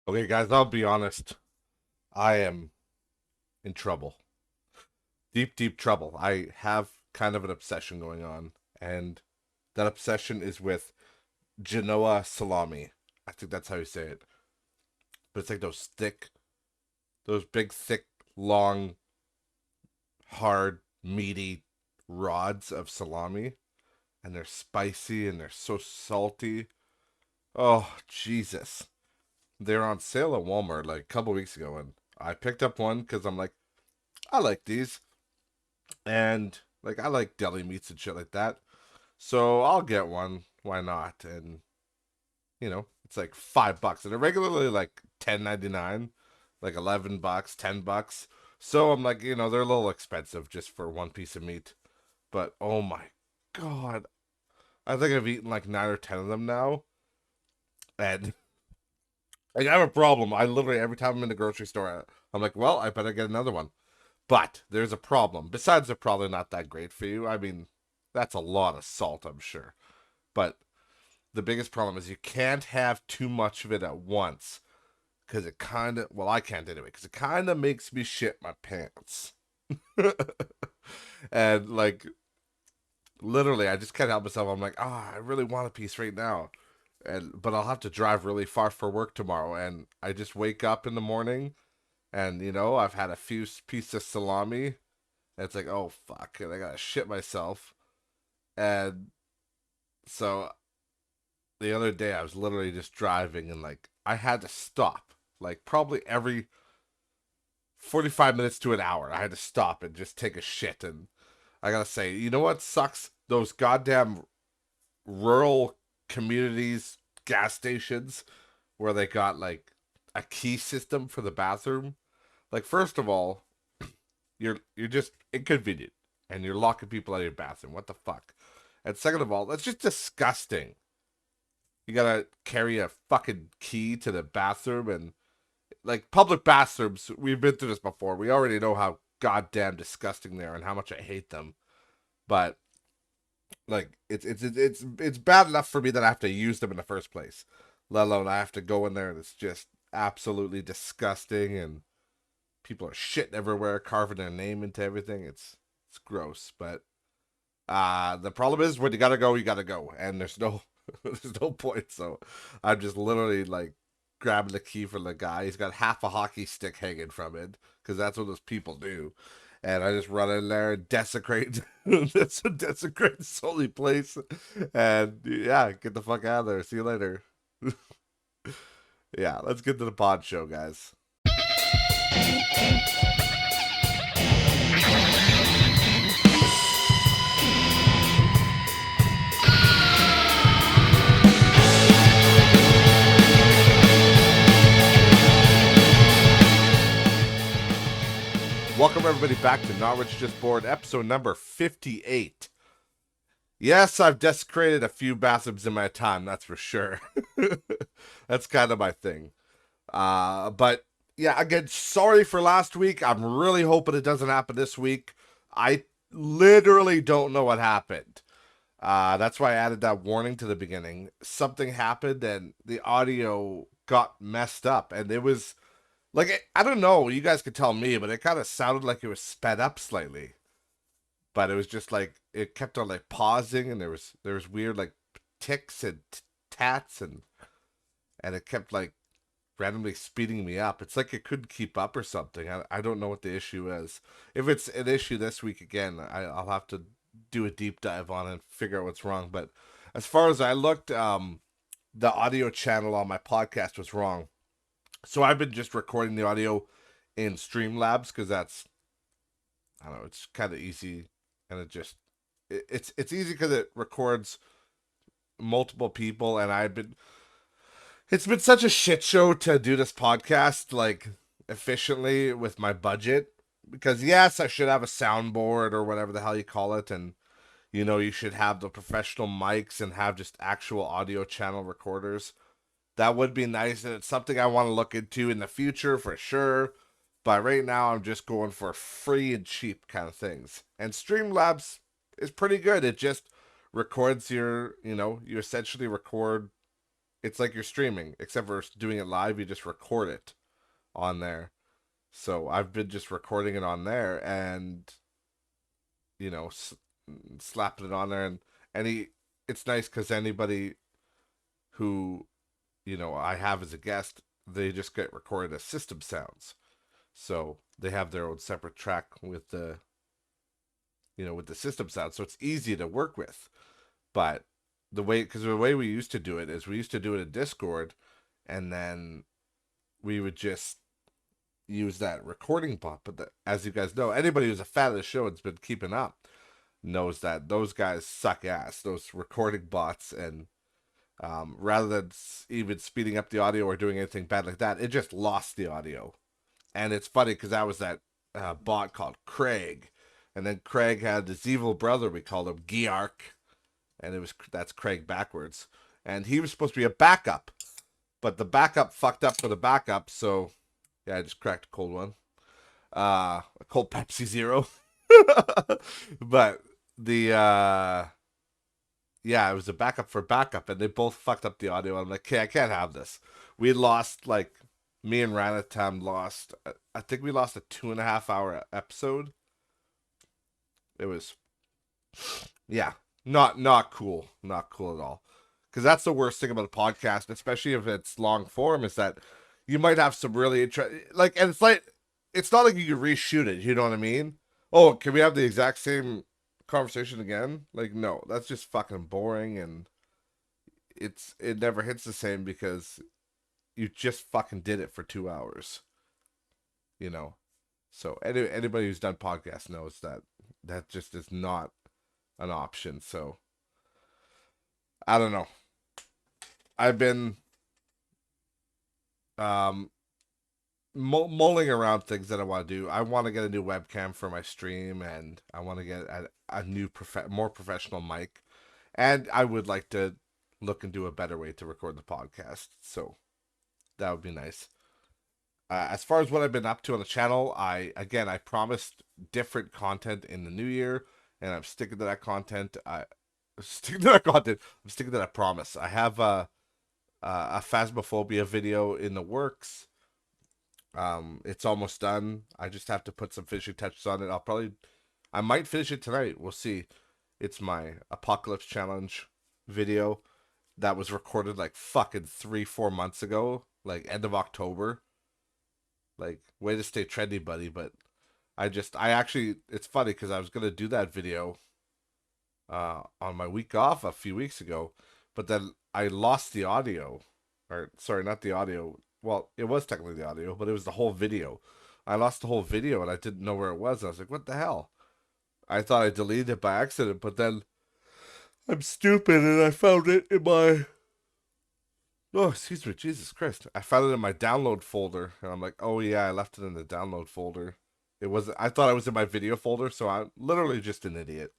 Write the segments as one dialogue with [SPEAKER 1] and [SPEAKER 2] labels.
[SPEAKER 1] Okay, guys, I'll be honest. I am in trouble. Deep, deep trouble. I have kind of an obsession going on, and that obsession is with Genoa salami. I think that's how you say it. But it's like those big, thick, long, hard, meaty rods of salami, and they're spicy and they're so salty. Oh, Jesus. They're on sale at Walmart like a couple weeks ago, and I picked up one because I'm like, I like these. And like I like deli meats and shit like that. So I'll get one. Why not? And it's like $5. And they're regularly like 10.99, like $11, $10. So I'm like, they're a little expensive just for one piece of meat. But oh my god. I think I've eaten like 9 or 10 of them now. And like, I have a problem. I literally every time I'm in the grocery store, I'm like, well, I better get another one. But there's a problem. Besides, they're probably not that great for you. I mean, that's a lot of salt, I'm sure. But the biggest problem is you can't have too much of it at once. Because it kind of, well, I can't anyway, because it kind of makes me shit my pants. And like, literally, I just can't help myself. I'm like, I really want a piece right now. But I'll have to drive really far for work tomorrow. And I just wake up in the morning and, I've had a few pieces of salami. And it's like, oh, fuck. And I gotta shit myself. And so the other day I was literally just driving and like I had to stop. Like probably every 45 minutes to an hour. I had to stop and just take a shit. And I gotta say, you know what sucks? Those goddamn rural communities, gas stations where they got like a key system for the bathroom. Like first of all, you're just inconvenient and you're locking people out of your bathroom. What the fuck? And second of all, that's just disgusting. You gotta carry a fucking key to the bathroom and like public bathrooms. We've been through this before. We already know how goddamn disgusting they are and how much I hate them. But like it's bad enough for me that I have to use them in the first place. Let alone I have to go in there and it's just absolutely disgusting and people are shitting everywhere, carving their name into everything. It's gross. But the problem is when you gotta go, and there's no there's no point. So I'm just literally like grabbing the key from the guy. He's got half a hockey stick hanging from it because that's what those people do. And I just run in there and desecrate, desecrate this holy place, and yeah, get the fuck out of there. See you later. Yeah, let's get to the pod show, guys. Welcome everybody back to Not Rich Just Bored, episode number 58. Yes, I've desecrated a few bathrooms in my time, that's for sure. That's kind of my thing. But yeah, again, sorry for last week. I'm really hoping it doesn't happen this week. I literally don't know what happened. That's why I added that warning to the beginning. Something happened and the audio got messed up, and it was like, I don't know, you guys could tell me, but it kind of sounded like it was sped up slightly. But it was just like it kept on like pausing, and there was weird like ticks and tats, and it kept like randomly speeding me up. It's like it couldn't keep up or something. I don't know what the issue is. If it's an issue this week again, I'll have to do a deep dive on it and figure out what's wrong. But as far as I looked, the audio channel on my podcast was wrong. So I've been just recording the audio in Streamlabs because I don't know, it's kind of easy, and it's easy because it records multiple people, and it's been such a shit show to do this podcast like efficiently with my budget, because yes, I should have a soundboard or whatever the hell you call it, and you should have the professional mics and have just actual audio channel recorders. That would be nice, and it's something I want to look into in the future for sure. But right now, I'm just going for free and cheap kind of things. And Streamlabs is pretty good. It just records you essentially record it's like you're streaming, except for doing it live. You just record it on there. So I've been just recording it on there, and you know, slapping it on there, and any. It's nice because anybody who I have as a guest, they just get recorded as system sounds. So they have their own separate track with the system sound. So it's easy to work with. But because the way we used to do it is we used to do it in Discord, and then we would just use that recording bot. But as you guys know, anybody who's a fan of the show and's been keeping up knows that those guys suck ass. Those recording bots, and rather than even speeding up the audio or doing anything bad like that, it just lost the audio. And it's funny because that was that bot called Craig, and then Craig had this evil brother, we called him Geark, and that's Craig backwards, and he was supposed to be a backup, but the backup fucked up for the backup. So yeah, I just cracked a cold one, a cold Pepsi Zero. But the yeah, it was a backup for backup, and they both fucked up the audio. I'm like, okay, I can't have this. We lost, like, me and Ranatam lost, I think we lost a 2.5 hour episode. It was, yeah, not cool. Not cool at all. Because that's the worst thing about a podcast, especially if it's long form, is that you might have some really interesting, like, and it's not like you can reshoot it, you know what I mean? Oh, can we have the exact same conversation again? Like, no, that's just fucking boring, and it never hits the same because you just fucking did it for 2 hours, you know. So anybody who's done podcasts knows that that just is not an option. So I don't know. I've been um mulling around things that I want to do. I want to get a new webcam for my stream, and I want to get a new more professional mic, and I would like to look into a better way to record the podcast. So that would be nice. As far as what I've been up to on the channel, I promised different content in the new year, and I'm sticking to that content. Sticking to that content. I'm sticking to that promise. I have a phasmophobia video in the works. It's almost done. I just have to put some finishing touches on it. I might finish it tonight. We'll see. It's my Apocalypse Challenge video that was recorded like fucking 3-4 months ago, like end of October. Like, way to stay trendy, buddy. But I actually, it's funny because I was gonna do that video on my week off a few weeks ago, but then I lost the audio, or sorry, not the audio. Well, it was technically the audio, but it was the whole video. I lost the whole video, and I didn't know where it was. I was like, what the hell? I thought I deleted it by accident, but then I'm stupid, and I found it in my, oh, excuse me, Jesus Christ. I found it in my download folder, and I'm like, oh yeah, I left it in the download folder. I thought it was in my video folder, so I'm literally just an idiot.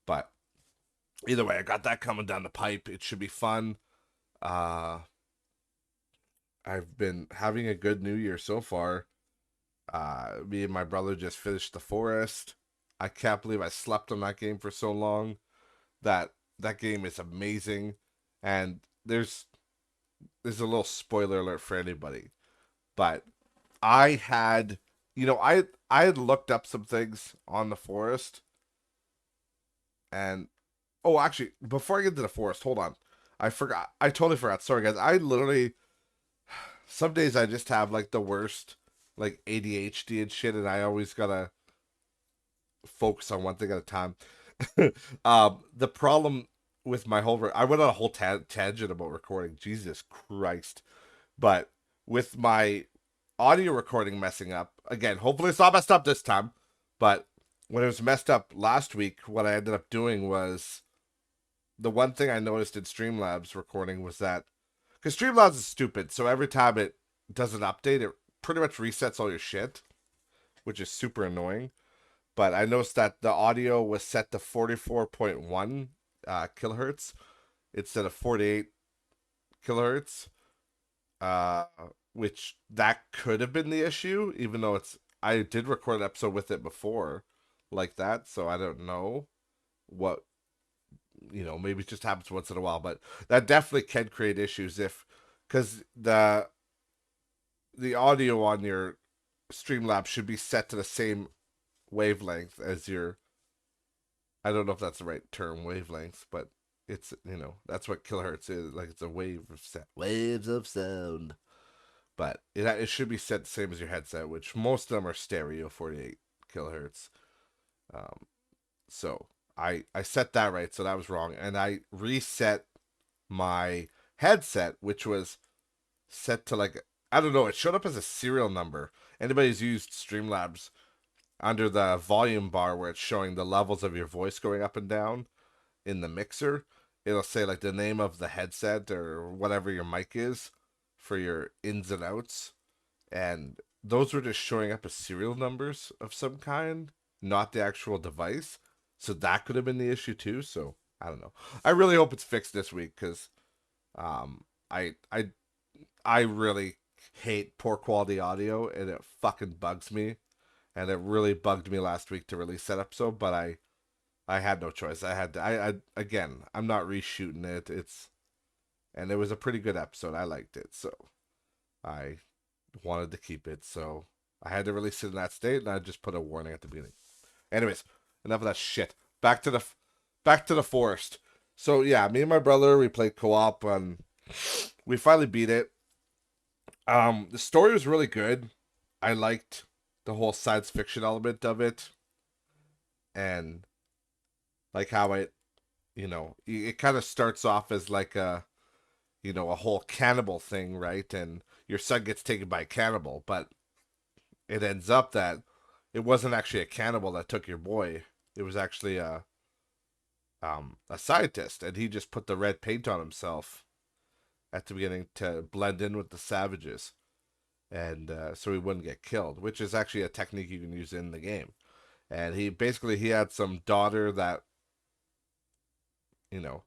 [SPEAKER 1] But either way, I got that coming down the pipe. It should be fun. Uh, I've been having a good New Year so far. Me and my brother just finished The Forest. I can't believe I slept on that game for so long. That game is amazing, and there's a little spoiler alert for anybody, but I had, I had looked up some things on The Forest, and oh, actually, before I get to The Forest, hold on, I forgot. I totally forgot. Sorry, guys. I literally, some days I just have like the worst, like ADHD and shit, and I always gotta focus on one thing at a time. The problem with my whole, I went on a whole tangent about recording. Jesus Christ! But with my audio recording messing up again, hopefully it's not messed up this time. But when it was messed up last week, what I ended up doing was, the one thing I noticed in Streamlabs recording was that, because Streamlabs is stupid, so every time it does an update, it pretty much resets all your shit, which is super annoying. But I noticed that the audio was set to 44.1 kilohertz instead of 48 kilohertz, which that could have been the issue, even though I did record an episode with it before like that, so I don't know what maybe it just happens once in a while, but that definitely can create issues because the audio on your Streamlabs should be set to the same wavelength as your. I don't know if that's the right term, wavelength, but it's that's what kilohertz is. Like it's a wave of sound, waves of sound. But it should be set the same as your headset, which most of them are stereo, 48 kilohertz. Um, so I set that right, so that was wrong, and I reset my headset, which was set to like I don't know. It showed up as a serial number. Anybody's used Streamlabs under the volume bar where it's showing the levels of your voice going up and down in the mixer, it'll say like the name of the headset or whatever your mic is for your ins and outs. And those were just showing up as serial numbers of some kind, not the actual device. So that could have been the issue too. So I don't know. I really hope it's fixed this week because um, I really hate poor quality audio and it fucking bugs me. And it really bugged me last week to release that episode, but I had no choice. I had to. I again, I'm not reshooting it. And it was a pretty good episode. I liked it, so I wanted to keep it. So I had to release it in that state, and I just put a warning at the beginning. Anyways, enough of that shit. Back to the forest. So yeah, me and my brother we played co-op, and we finally beat it. The story was really good. I liked the whole science fiction element of it, and like how it kind of starts off as like a whole cannibal thing, right? And your son gets taken by a cannibal, but it ends up that it wasn't actually a cannibal that took your boy. It was actually a scientist, and he just put the red paint on himself at the beginning to blend in with the savages, and so he wouldn't get killed, which is actually a technique you can use in the game. And he had some daughter that you know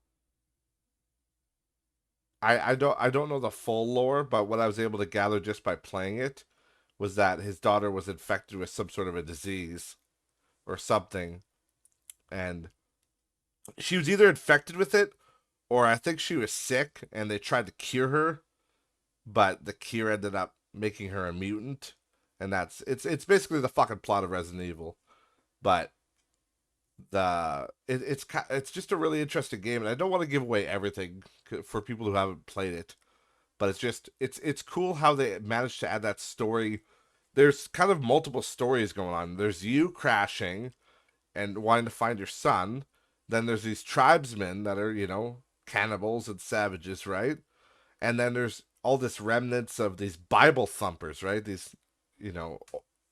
[SPEAKER 1] I don't know the full lore, but what I was able to gather just by playing it was that his daughter was infected with some sort of a disease or something, and she was either infected with it or I think she was sick and they tried to cure her, but the cure ended up making her a mutant, and it's basically the fucking plot of Resident Evil, but it's just a really interesting game, and I don't want to give away everything for people who haven't played it, but it's cool how they managed to add that story. There's kind of multiple stories going on. There's you crashing and wanting to find your son. Then there's these tribesmen that are cannibals and savages, right? And then there's all this remnants of these Bible thumpers, right? These you know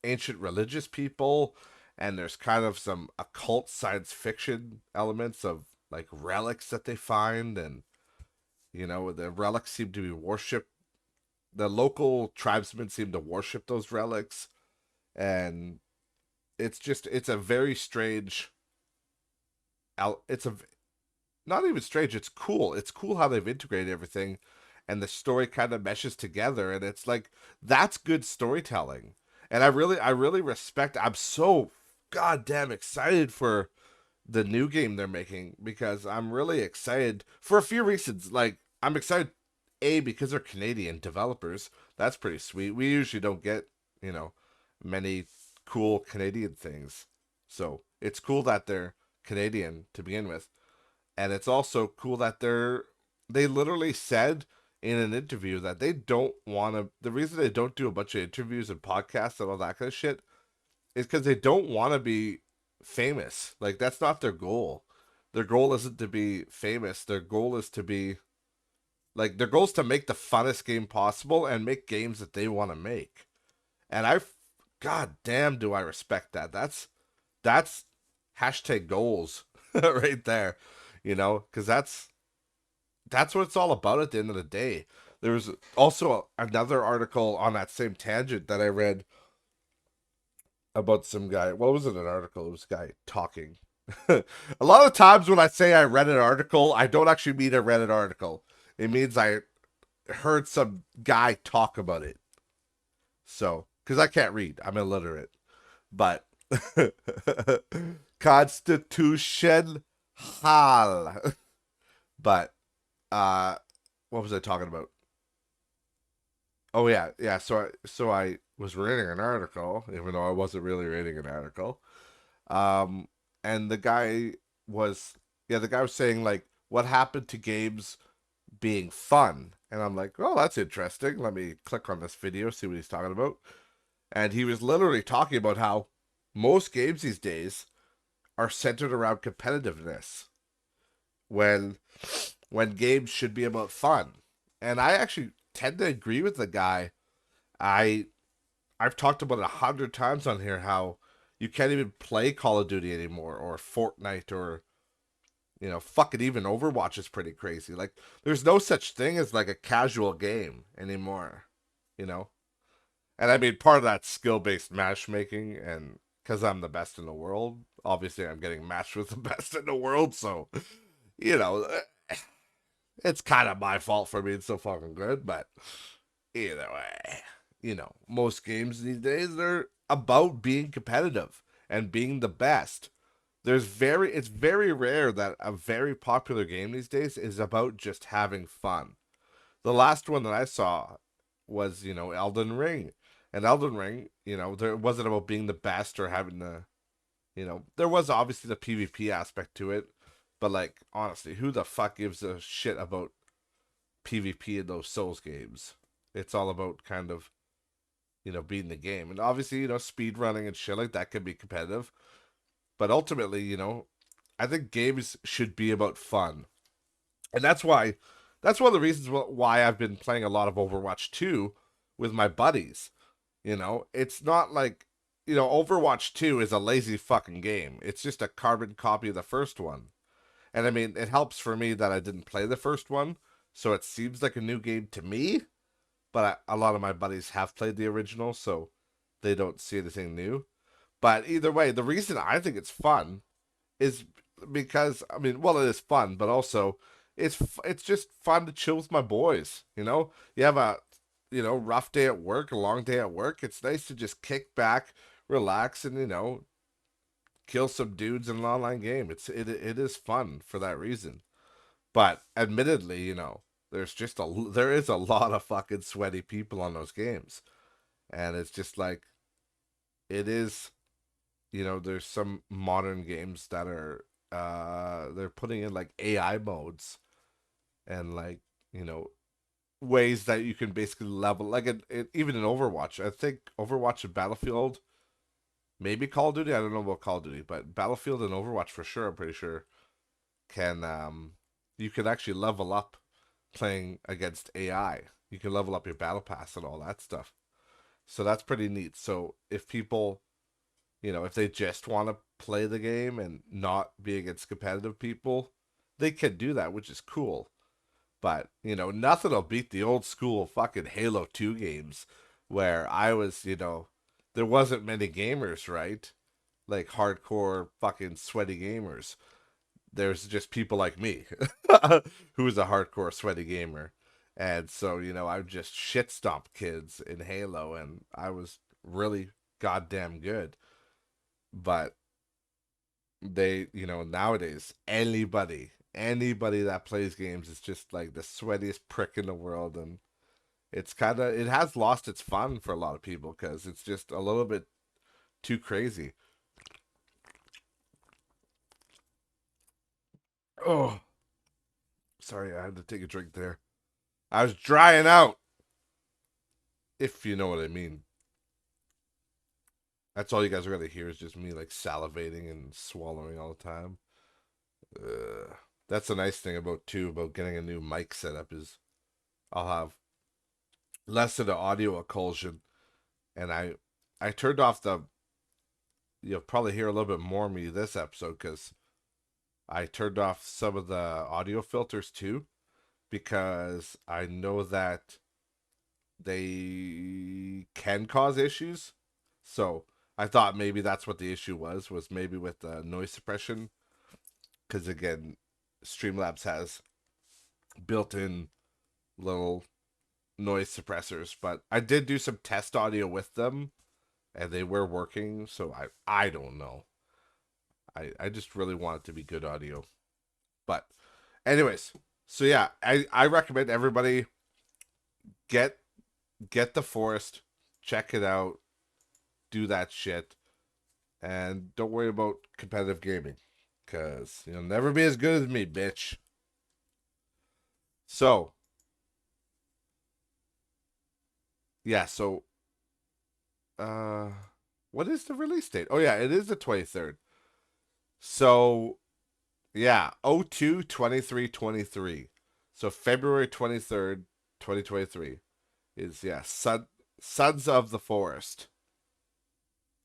[SPEAKER 1] ancient religious people, and there's kind of some occult science fiction elements of like relics that they find, and the relics seem to be worshipped. The local tribesmen seem to worship those relics, and it's a very strange. It's a not even strange. It's cool. It's cool how they've integrated everything, and the story kind of meshes together, and it's like that's good storytelling. And I really respect. I'm so goddamn excited for the new game they're making because I'm really excited for a few reasons. Like I'm excited, because they're Canadian developers. That's pretty sweet. We usually don't get many cool Canadian things, so it's cool that they're Canadian to begin with. And it's also cool that they literally said in an interview that they don't want to. The reason they don't do a bunch of interviews and podcasts and all that kind of shit is because they don't want to be famous. Like that's not their goal. Their goal isn't to be famous. Their goal is to be like their goal is to make the funnest game possible and make games that they want to make. And god damn, do I respect that. That's hashtag goals right there. Because that's what it's all about at the end of the day. There was also another article on that same tangent that I read about some guy. Well, it wasn't an article. It was a guy talking. A lot of times when I say I read an article, I don't actually mean I read an article. It means I heard some guy talk about it. So, because I can't read, I'm illiterate. But Constitution Hal. But what was I talking about? Oh yeah, yeah. So I was reading an article, even though I wasn't really reading an article. Um, and was the guy was saying like what happened to games being fun, and I'm like, oh, that's interesting. Let me click on this video, see what he's talking about. And he was literally talking about how most games these days are centered around competitiveness when games should be about fun. And I actually tend to agree with the guy. I I've talked about it 100 times on here how you can't even play Call of Duty anymore or Fortnite or fucking even Overwatch is pretty crazy. Like there's no such thing as like a casual game anymore, you know? And I mean part of that skill-based matchmaking and cuz I'm the best in the world, obviously I'm getting matched with the best in the world, so you know, it's kind of my fault for being so fucking good, but either way, most games these days they're about being competitive and being the best. It's very rare that a very popular game these days is about just having fun. The last one that I saw was, Elden Ring. And Elden Ring, there wasn't about being the best or having there was obviously the PvP aspect to it, but like honestly, who the fuck gives a shit about PvP in those Souls games? It's all about kind of beating the game. And obviously, speed running and shit like that can be competitive. But ultimately, I think games should be about fun. And that's one of the reasons why I've been playing a lot of Overwatch 2 with my buddies. It's not like, Overwatch 2 is a lazy fucking game. It's just a carbon copy of the first one. And I mean, it helps for me that I didn't play the first one, so it seems like a new game to me, but a lot of my buddies have played the original, so they don't see anything new. But either way, the reason I think it's fun is because I mean, well, it is fun, but also it's just fun to chill with my boys. You have a rough day at work, a long day at work. It's nice to just kick back, relax, and kill some dudes in an online game. It is fun for that reason. But admittedly, there is a lot of fucking sweaty people on those games, and it's just like it is. There's some modern games that are they're putting in like AI modes and like you know ways that you can basically level like even in Overwatch. I think Overwatch and Battlefield, maybe Call of Duty. I don't know about Call of Duty, but Battlefield and Overwatch for sure. I'm pretty sure can you can actually level up playing against AI. You can level up your battle pass and all that stuff. So that's pretty neat. So if people, if they just want to play the game and not be against competitive people, they can do that, which is cool. But, nothing will beat the old school fucking Halo 2 games where I was, there wasn't many gamers, right? Like hardcore fucking sweaty gamers. There's just people like me who's a hardcore sweaty gamer. And so, I just shit stomped kids in Halo and I was really goddamn good. But nowadays, anybody that plays games is just like the sweatiest prick in the world. And it has lost its fun for a lot of people because it's just a little bit too crazy. Oh, sorry, I had to take a drink there. I was drying out, if you know what I mean. That's all you guys are gonna hear is just me like salivating and swallowing all the time. That's the nice thing about getting a new mic setup is I'll have less of the audio occlusion, and I turned off the. You'll probably hear a little bit more of me this episode because I turned off some of the audio filters too because I know that they can cause issues. So I thought maybe that's what the issue was maybe with the noise suppression. Because again, Streamlabs has built-in little noise suppressors, but I did do some test audio with them, and they were working. So I don't know. I just really want it to be good audio. But anyways, so yeah, I recommend everybody get get the Forest, check it out, do that shit, and don't worry about competitive gaming, cause you'll never be as good as me, bitch. So yeah, so uh, what is the release date? Oh yeah, it is the 23rd. So yeah, 02/23/23. So February 23rd, 2023 is Sons of the Forest,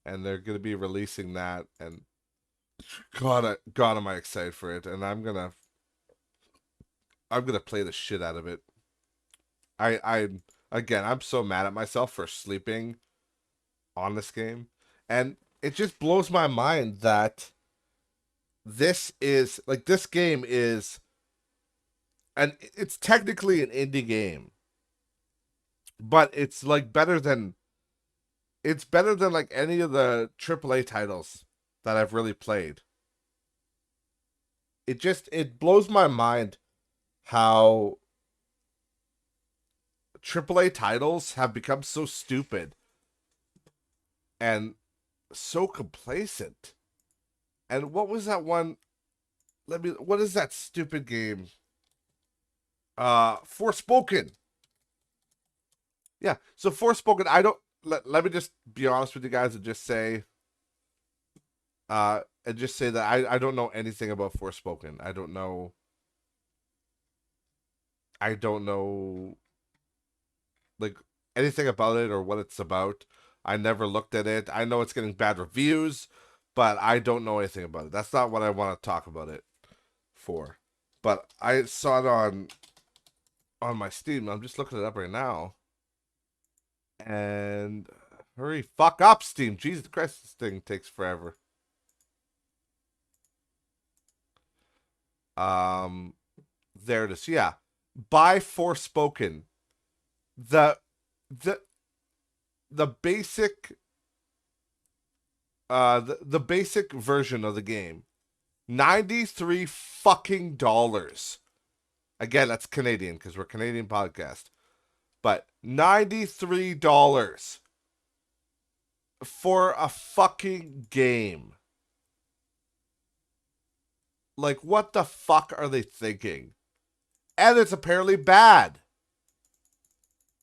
[SPEAKER 1] and they're gonna be releasing that. And God, am I excited for it? And I'm gonna play the shit out of it. I again, I'm so mad at myself for sleeping on this game, and it just blows my mind that this game is, and it's technically an indie game, but it's better than like any of the AAA titles that I've really played. It blows my mind how AAA titles have become so stupid and so complacent. And what was that one? What is that stupid game? Forspoken. Yeah. So Forspoken, let me just be honest with you guys and just say that I don't know anything about Forspoken. I don't know like anything about it or what it's about. I never looked at it. I know it's getting bad reviews, but I don't know anything about it. That's not what I want to talk about it for. But I saw it on my Steam. I'm just looking it up right now. And hurry fuck up, Steam. Jesus Christ, this thing takes forever. Um there it is. Yeah. By Forspoken. The the the basic the basic version of the game. $93 fucking dollars. Again, that's Canadian because we're a Canadian podcast. But $93 for a fucking game. Like, what the fuck are they thinking? And it's apparently bad.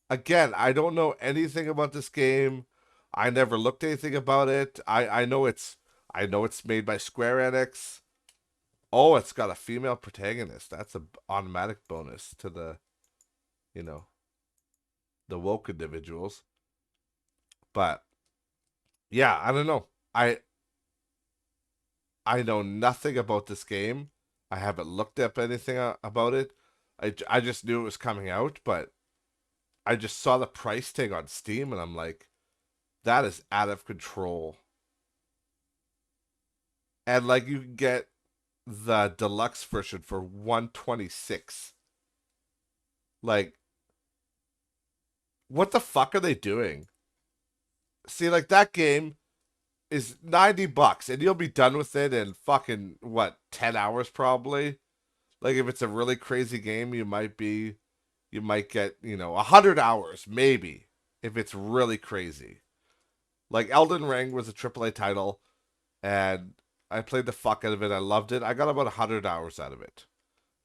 [SPEAKER 1] Again, I don't know anything about this game. I never looked anything about it. I know it's made by Square Enix. Oh, it's got a female protagonist. That's an automatic bonus to you know, the woke individuals. But yeah, I don't know. I know nothing about this game. I haven't looked up anything about it. I just knew it was coming out, but I just saw the price tag on Steam and I'm like, that is out of control. And like you can get the deluxe version for 126. Like, what the fuck are they doing? See, like that game is $90 and you'll be done with it in fucking what, 10 hours probably. Like if it's a really crazy game, you might get, 100 hours maybe if it's really crazy. Like Elden Ring was a AAA title and I played the fuck out of it. I loved it. I got about 100 hours out of it.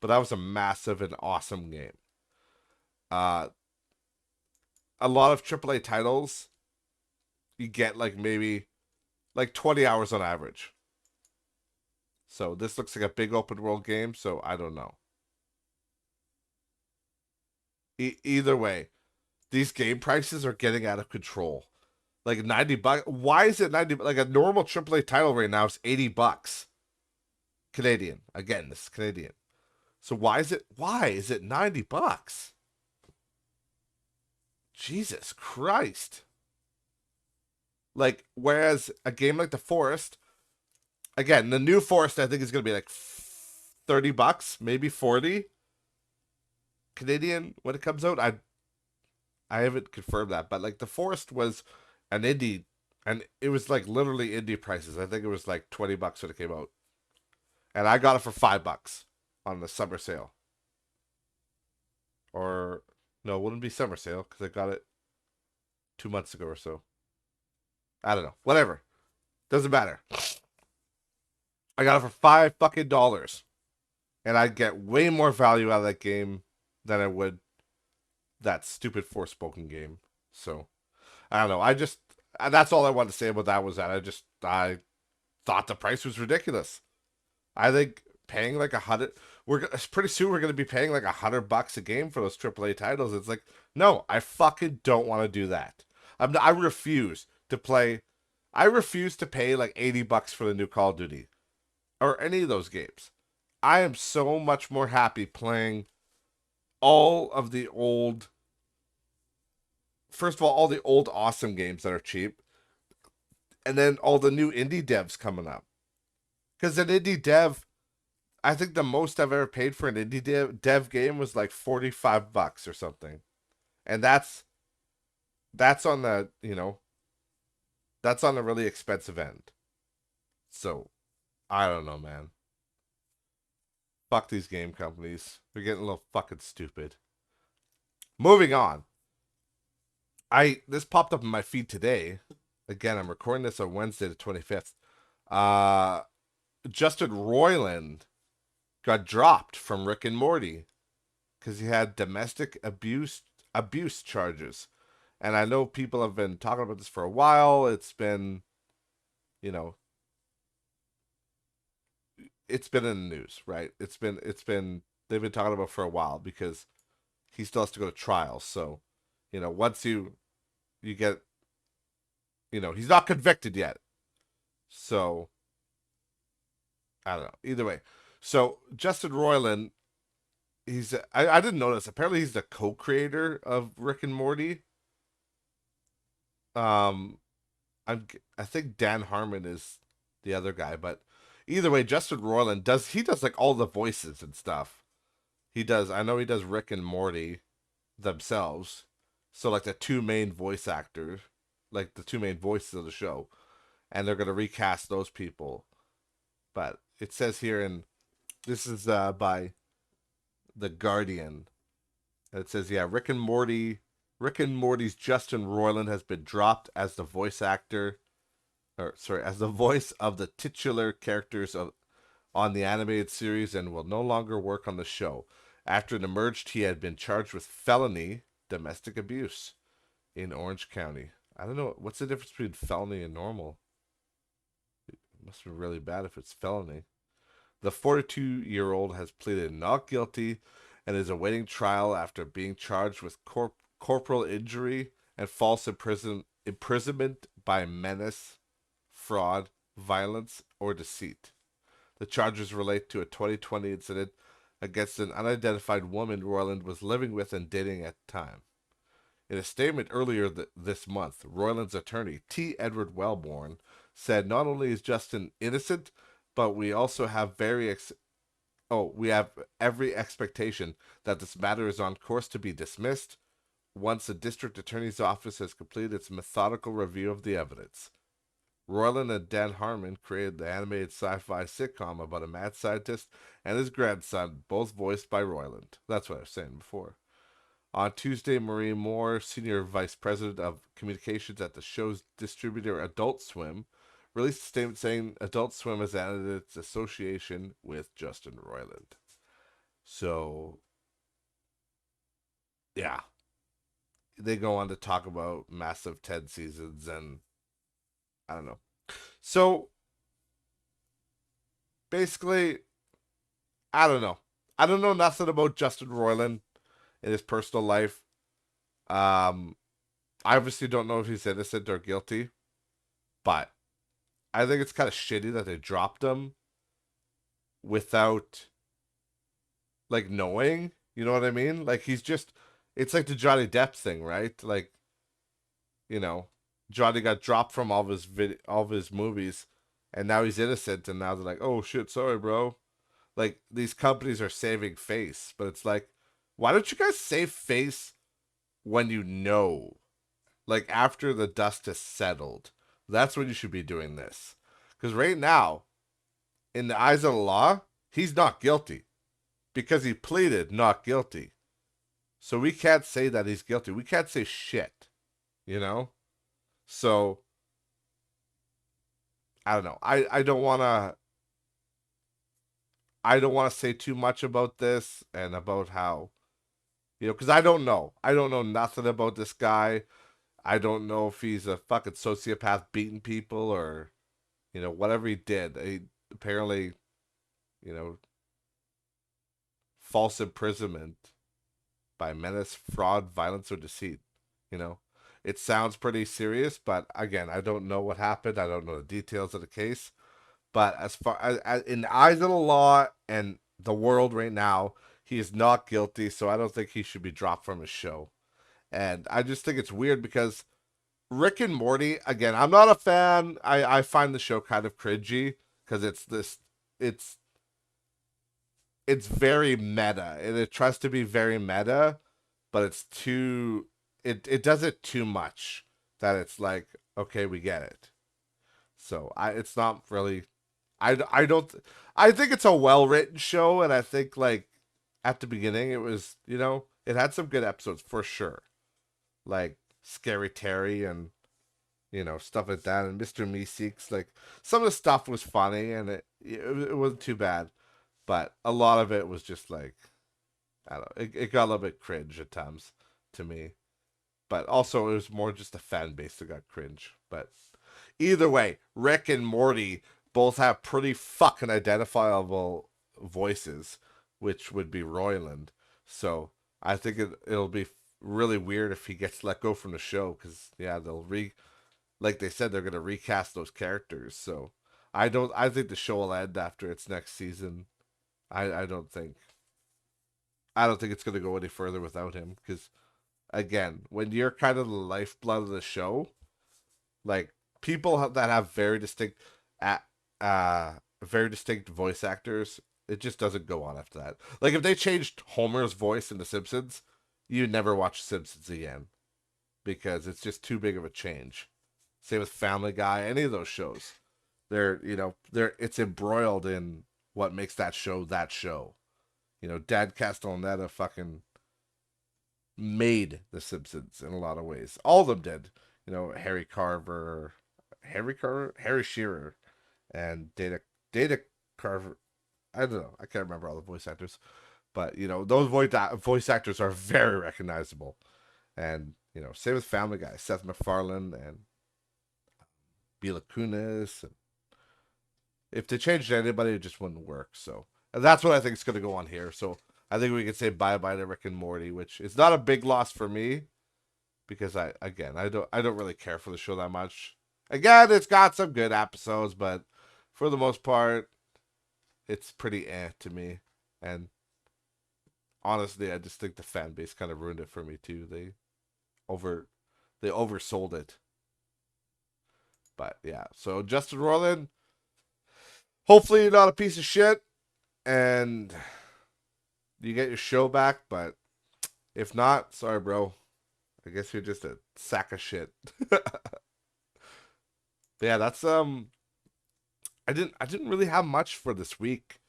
[SPEAKER 1] But that was a massive and awesome game. Uh a lot of AAA titles you get like maybe like 20 hours on average. So this looks like a big open world game, so I don't know. Either way, these game prices are getting out of control. Like $90. Why is it 90? Like a normal AAA title right now is $80 Canadian. Again, this is Canadian. So why is it $90? Jesus Christ. Like, whereas a game like The Forest, again, the new Forest I think is gonna be like $30, maybe 40 Canadian when it comes out. I haven't confirmed that, but like The Forest was an indie, and it was like literally indie prices. I think it was like $20 when it came out, and I got it for $5. on the summer sale. Or no, it wouldn't be summer sale because I got it 2 months ago or so. I don't know. Whatever. Doesn't matter. I got it for $5 fucking, and I get way more value out of that game than I would that stupid Forspoken game. So I don't know. That's all I wanted to say about that was that I thought the price was ridiculous. I think paying like pretty soon we're gonna be paying like $100 a game for those AAA titles. It's like, no, I fucking don't want to do that. I refuse to play. I refuse to pay like $80 for the new Call of Duty or any of those games. I am so much more happy playing all of the old. First of all the old awesome games that are cheap, and then all the new indie devs coming up. Because an indie dev, I think the most I've ever paid for an indie dev game was like $45 or something, and that's on the that's on the really expensive end. So I don't know, man. Fuck these game companies. They're getting a little fucking stupid. Moving on. This popped up in my feed today. Again, I'm recording this on Wednesday the 25th. Justin Roiland got dropped from Rick and Morty because he had domestic abuse charges. And I know people have been talking about this for a while. It's been, you know, it's been in the news, right? They've been talking about it for a while because he still has to go to trial. So, once you get, he's not convicted yet. So, I don't know. Either way. So, Justin Roiland, I didn't know this. Apparently, he's the co-creator of Rick and Morty. I think Dan Harmon is the other guy, but either way, Justin Roiland does like all the voices and stuff. I know he does Rick and Morty themselves. So like the two main voice actors, like the two main voices of the show, and they're gonna recast those people. But it says here, and this is by The Guardian. And it says, yeah, Rick and Morty's Justin Roiland has been dropped as the voice actor, as the voice of the titular characters on the animated series, and will no longer work on the show. After it emerged, he had been charged with felony domestic abuse in Orange County. I don't know. What's the difference between felony and normal? It must be really bad if it's felony. The 42-year-old has pleaded not guilty and is awaiting trial after being charged with corporal injury and false imprisonment by menace, fraud, violence, or deceit. The charges relate to a 2020 incident against an unidentified woman Roiland was living with and dating at the time. In a statement earlier this month, Roiland's attorney, T. Edward Wellborn, said not only is Justin innocent, but we also have we have every expectation that this matter is on course to be dismissed once the district attorney's office has completed its methodical review of the evidence. Roiland and Dan Harmon created the animated sci-fi sitcom about a mad scientist and his grandson, both voiced by Roiland. That's what I was saying before. On Tuesday, Marie Moore, Senior Vice President of Communications at the show's distributor Adult Swim, released a statement saying Adult Swim has ended its association with Justin Roiland. So, yeah. They go on to talk about massive 10 seasons and I don't know. So, basically, I don't know. I don't know nothing about Justin Roiland in his personal life. I obviously don't know if he's innocent or guilty, but I think it's kind of shitty that they dropped him without like knowing. You know what I mean? Like it's like the Johnny Depp thing, right? Like, Johnny got dropped from all of his movies, and now he's innocent, and now they're like, oh shit, sorry, bro. Like these companies are saving face, but it's like, why don't you guys save face when you know? Like after the dust has settled. That's when you should be doing this. Because right now, in the eyes of the law, he's not guilty. because he pleaded not guilty. So we can't say that he's guilty. We can't say shit, you know? So I don't know. I don't want to say too much about this and about how, because I don't know. I don't know nothing about this guy. I don't know if he's a fucking sociopath beating people or, whatever he did. He apparently, you know, false imprisonment by menace, fraud, violence, or deceit. You know, it sounds pretty serious, but again, I don't know what happened. I don't know the details of the case. But as far as in the eyes of the law and the world right now, he is not guilty. So I don't think he should be dropped from his show. And I just think it's weird because Rick and Morty, again, I'm not a fan. I find the show kind of cringy because it's it's very meta and it tries to be very meta, but it does it too much that it's like, okay, we get it. So it's not really, I don't, I think it's a well written show, and I think like at the beginning it was, it had some good episodes for sure, like Scary Terry and stuff like that, and Mr. Meeseeks. Like some of the stuff was funny, and it wasn't too bad, but a lot of it was just like, I don't know, it got a little bit cringe at times to me. But also it was more just a fan base that got cringe. But either way, Rick and Morty both have pretty fucking identifiable voices, which would be Roiland. So I think it'll be really weird if he gets let go from the show because yeah, like they said, they're gonna recast those characters. So I think the show will end after its next season. I don't think it's gonna go any further without him because again, when you're kind of the lifeblood of the show, like people that have uh, very distinct voice actors, it just doesn't go on after that. Like if they changed Homer's voice in The Simpsons, you'd never watch Simpsons again because it's just too big of a change. Same with Family Guy, any of those shows. It's embroiled in what makes that show that show. Dad Castellaneta fucking made The Simpsons in a lot of ways. All of them did. Harry Shearer, and Data Carver. I don't know. I can't remember all the voice actors, but those voice actors are very recognizable. And same with Family Guy, Seth MacFarlane and Mila Kunis. If they changed anybody, it just wouldn't work. So and that's what I think is going to go on here. So I think we can say bye bye to Rick and Morty, which is not a big loss for me because I don't really care for the show that much. Again, it's got some good episodes, but for the most part, it's pretty to me. And honestly, I just think the fan base kind of ruined it for me too. Over they oversold it. But yeah, so Justin Roiland, hopefully you're not a piece of shit and you get your show back, but if not, sorry bro. I guess you're just a sack of shit. Yeah, that's I didn't really have much for this week.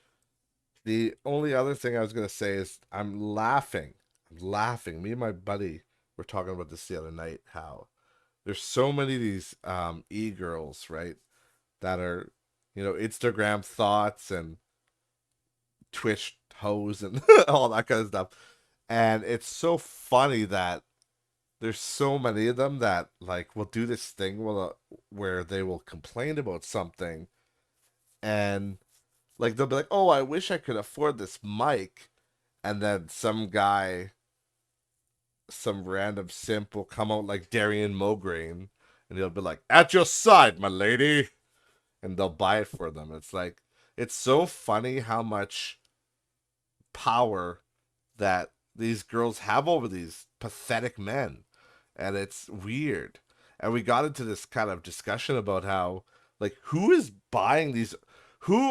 [SPEAKER 1] The only other thing I was gonna say is I'm laughing. I'm laughing. Me and my buddy were talking about this the other night, how there's so many of these e-girls, right? That are, Instagram thoughts and Twitch hoes and all that kind of stuff. And it's so funny that there's so many of them that like will do this thing where they will complain about something and like they'll be like, "Oh, I wish I could afford this mic," and then some random simp will come out like Darian Mograine, and he'll be like, "At your side, my lady," and they'll buy it for them. It's like it's so funny how much power that these girls have over these pathetic men, and it's weird. And we got into this kind of discussion about how like who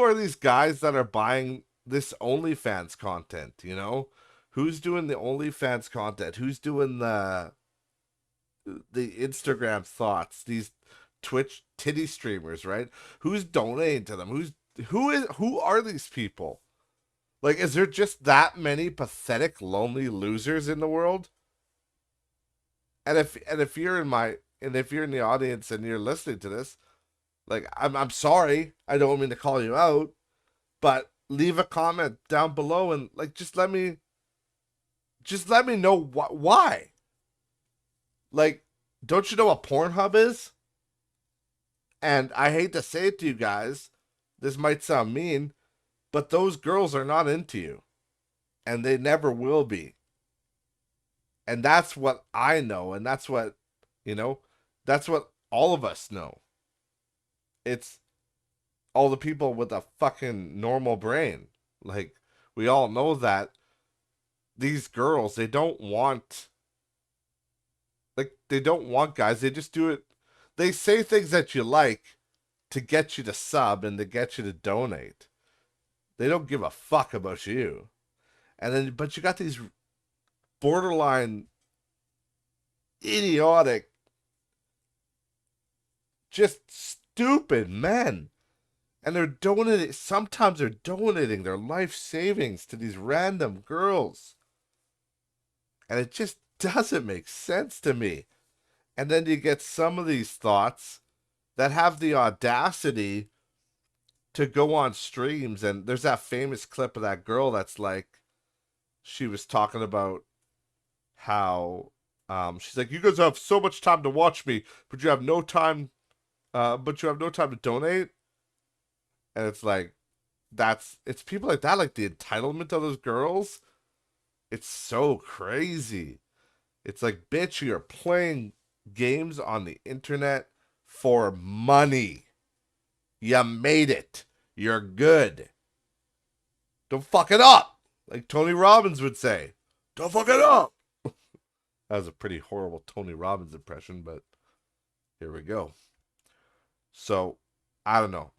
[SPEAKER 1] are these guys that are buying this OnlyFans content, who's doing the OnlyFans content, who's doing the Instagram thoughts, these Twitch titty streamers, right? Who's donating to them? Who are these people? Like, is there just that many pathetic, lonely losers in the world? And if you're in my and if you're in the audience and you're listening to this, like, I'm sorry, I don't mean to call you out, but leave a comment down below and like just let me know why. Like, don't you know what Pornhub is? And I hate to say it to you guys, this might sound mean, but those girls are not into you, and they never will be. And that's what I know, and that's what, you know, that's what all of us know. It's all the people with a fucking normal brain. Like, we all know that these girls, they don't want guys. They just do it. They say things that you like to get you to sub and to get you to donate. They don't give a fuck about you. And then, but you got these borderline idiotic, just stupid men. And they're donating, sometimes they're donating their life savings to these random girls. And it just doesn't make sense to me. And then you get some of these thoughts that have the audacity to go on streams. And there's that famous clip of that girl that's like, she was talking about how she's like, you guys have so much time to watch me, but you have no time, to donate. And it's like, it's people like that, like the entitlement of those girls. It's so crazy. It's like, bitch, you're playing games on the internet for money. You made it. You're good. Don't fuck it up. Like Tony Robbins would say, don't fuck it up. That was a pretty horrible Tony Robbins impression, but here we go. So, I don't know.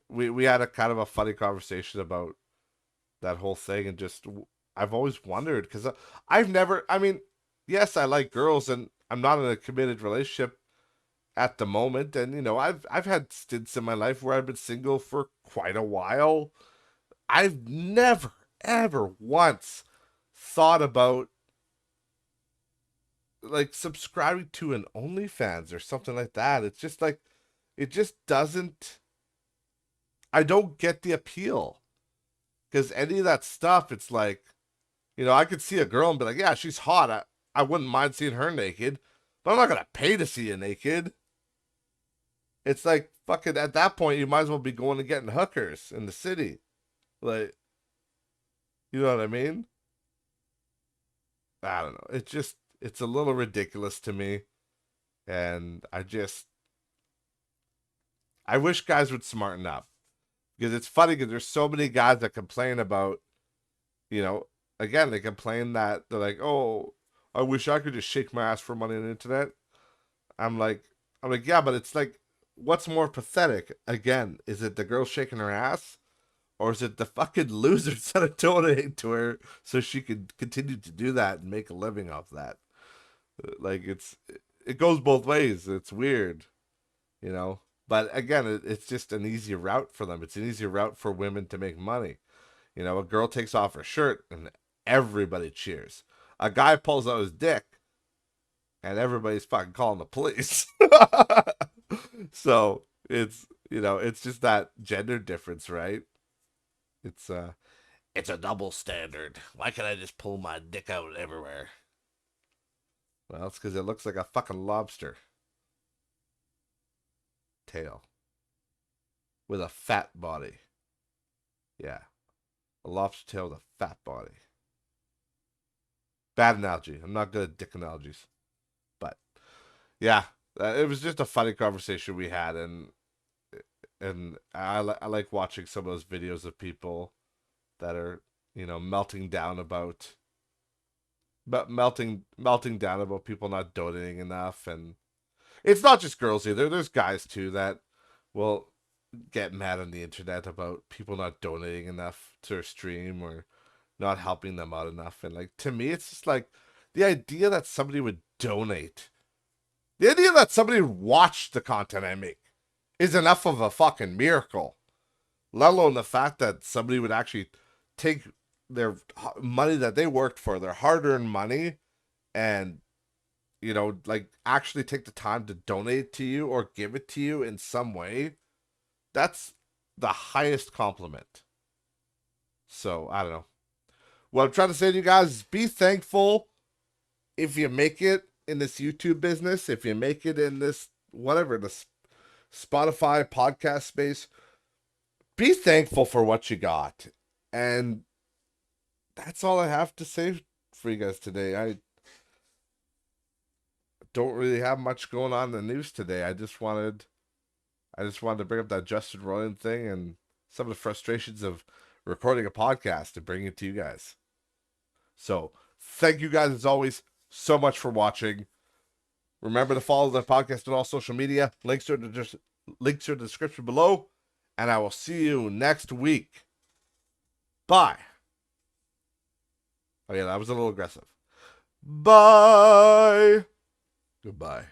[SPEAKER 1] We had a kind of a funny conversation about that whole thing, and just, I've always wondered, because I've never, I mean, yes, I like girls, and I'm not in a committed relationship at the moment, and I've had stints in my life where I've been single for quite a while. I've never ever once thought about like subscribing to an OnlyFans or something like that. It's just like, it just doesn't, I don't get the appeal, because any of that stuff, it's like, I could see a girl and be like, yeah, she's hot. I wouldn't mind seeing her naked, but I'm not gonna pay to see you naked. It's like, fucking, at that point, you might as well be going and getting hookers in the city. Like, you know what I mean? I don't know. It's a little ridiculous to me. And I wish guys would smarten up. Because it's funny, because there's so many guys that complain about, you know, again, they complain that they're like, oh, I wish I could just shake my ass for money on the internet. I'm like, yeah, but it's like, what's more pathetic? Again, is it the girl shaking her ass? Or is it the fucking losers that are donating to her so she could continue to do that and make a living off that? Like, it goes both ways. It's weird, you know? But again, it's just an easier route for them. It's an easier route for women to make money. A girl takes off her shirt and everybody cheers. A guy pulls out his dick and everybody's fucking calling the police. So it's just that gender difference, right? It's it's a double standard. Why can't I just pull my dick out everywhere? Well, it's because it looks like a fucking lobster tail with a fat body. Yeah, a lobster tail with a fat body. Bad analogy. I'm not good at dick analogies, but yeah, it was just a funny conversation we had, and I like watching some of those videos of people that are melting down about people not donating enough. And it's not just girls either. There's guys too that will get mad on the internet about people not donating enough to their stream or not helping them out enough. And like, to me, it's just like, the idea that somebody would donate, the idea that somebody would watch the content I make is enough of a fucking miracle. Let alone the fact that somebody would actually take their money that they worked for, their hard-earned money, and like actually take the time to donate to you or give it to you in some way, that's the highest compliment. So I don't know. What I'm trying to say to you guys is be thankful if you make it in this YouTube business, if you make it in this whatever, this Spotify podcast space, be thankful for what you got. And that's all I have to say for you guys today. I don't really have much going on in the news today. I just wanted to bring up that Justin Roiland thing and some of the frustrations of recording a podcast and bringing it to you guys. So thank you guys as always so much for watching. Remember to follow the podcast on all social media. Links are in the description below. And I will see you next week. Bye. Oh yeah, that was a little aggressive. Bye. Goodbye.